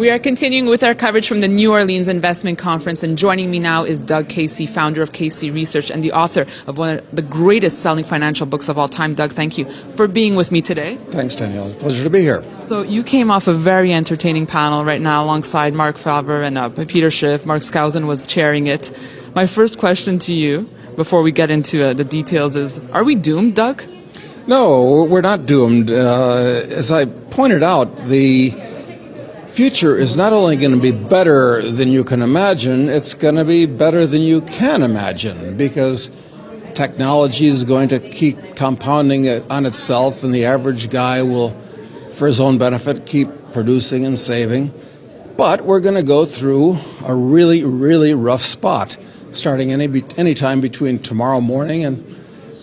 We are continuing with our coverage from the New Orleans Investment Conference, and joining me now is Doug Casey, founder of Casey Research and the author of one of the greatest selling financial books of all time. Doug, thank you for being with me today. Thanks, Danielle. It's a pleasure to be here. So you came off a very entertaining panel right now alongside Mark Faber and Peter Schiff. Mark Skousen was chairing it. My first question to you, before we get into the details, is, are we doomed, Doug? No, we're not doomed. As I pointed out, the future is not only going to be better than you can imagine, it's going to be better than you can imagine, because technology is going to keep compounding it on itself, and the average guy will, for his own benefit, keep producing and saving. But we're going to go through a really, really rough spot, starting any time between tomorrow morning and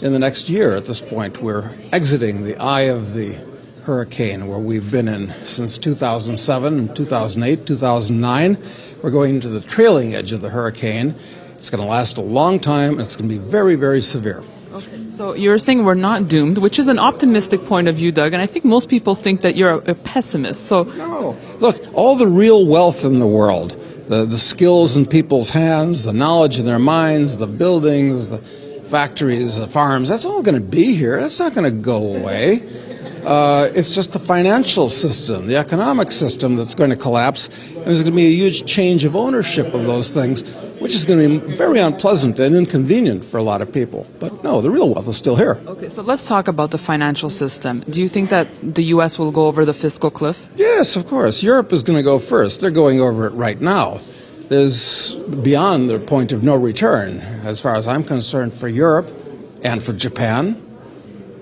in the next year. At this point, we're exiting the eye of the hurricane, where we've been in since 2007, 2008, 2009. We're going into the trailing edge of the hurricane. It's going to last a long time, and it's going to be very, very severe. Okay. So you're saying we're not doomed, which is an optimistic point of view, Doug, and I think most people think that you're a pessimist. So no. Look, all the real wealth in the world, the skills in people's hands, the knowledge in their minds, the buildings, the factories, the farms, that's all going to be here. That's not going to go away. It's just the financial system, the economic system that's going to collapse, and there's going to be a huge change of ownership of those things, which is going to be very unpleasant and inconvenient for a lot of people. But no, the real wealth is still here. Okay, so let's talk about the financial system. Do you think that the U.S. will go over the fiscal cliff? Yes, of course. Europe is going to go first. They're going over it right now. There's beyond the point of no return, as far as I'm concerned, for Europe and for Japan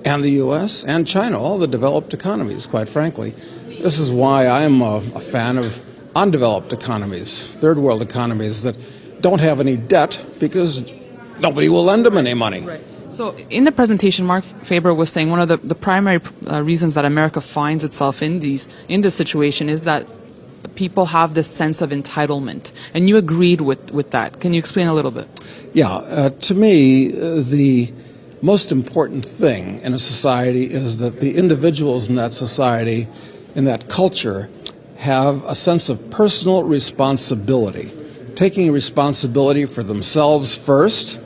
and the U.S. and China, all the developed economies, quite frankly. This is why I'm a fan of undeveloped economies, third world economies that don't have any debt, because nobody will lend them any money. Right. So in the presentation, Mark Faber was saying one of the primary reasons that America finds itself in this situation is that people have this sense of entitlement, and you agreed with that. Can you explain a little bit? Yeah, to me, the most important thing in a society is that the individuals in that society, in that culture, have a sense of personal responsibility, taking responsibility for themselves first.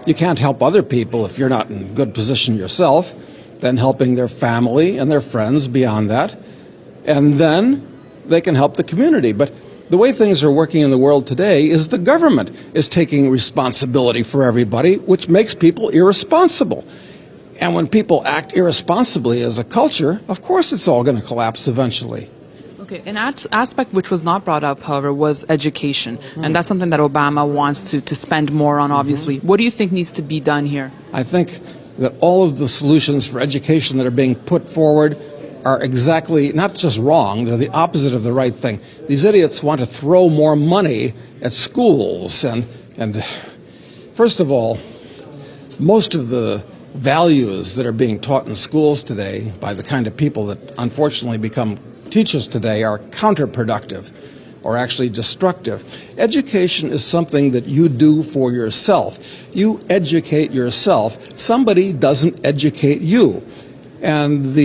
You can't help other people if you're not in good position yourself, then helping their family and their friends beyond that, and then they can help the community. But the way things are working in the world today is the government is taking responsibility for everybody, which makes people irresponsible. And when people act irresponsibly as a culture, of course it's all going to collapse eventually. Okay, an aspect which was not brought up, however, was education. And that's something that Obama wants to spend more on, obviously. What do you think needs to be done here? I think that all of the solutions for education that are being put forward are exactly not just wrong, they're the opposite of the right thing. These idiots want to throw more money at schools, and first of all, most of the values that are being taught in schools today by the kind of people that unfortunately become teachers today are counterproductive or actually destructive. Education is something that you do for yourself. You educate yourself. Somebody doesn't educate you. And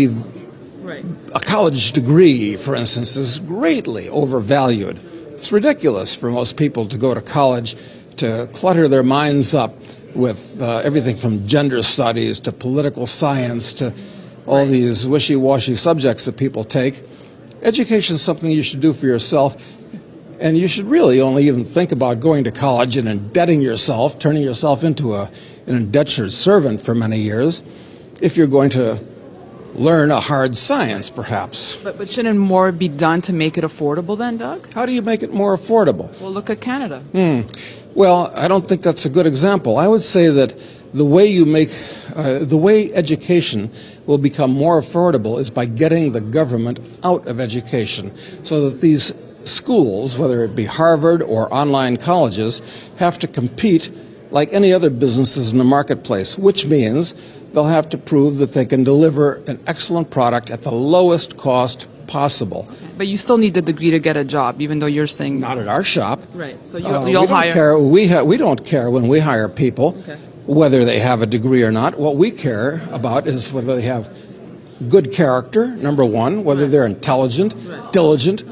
a college degree, for instance, is greatly overvalued. It's ridiculous for most people to go to college to clutter their minds up with everything from gender studies to political science to all these wishy-washy subjects that people take. Education is something you should do for yourself, and you should really only even think about going to college and indebting yourself, turning yourself into an indentured servant for many years, if you're going to learn a hard science, perhaps. But shouldn't more be done to make it affordable then, Doug? How do you make it more affordable? Well, look at Canada. Well, I don't think that's a good example. I would say that the way education will become more affordable is by getting the government out of education, so that these schools, whether it be Harvard or online colleges, have to compete like any other businesses in the marketplace, which means they'll have to prove that they can deliver an excellent product at the lowest cost possible. But you still need the degree to get a job, even though you're saying... Not at our shop. Right, so you'll hire... We don't care when we hire people, whether they have a degree or not. What we care about is whether they have good character, number one, whether they're intelligent, diligent,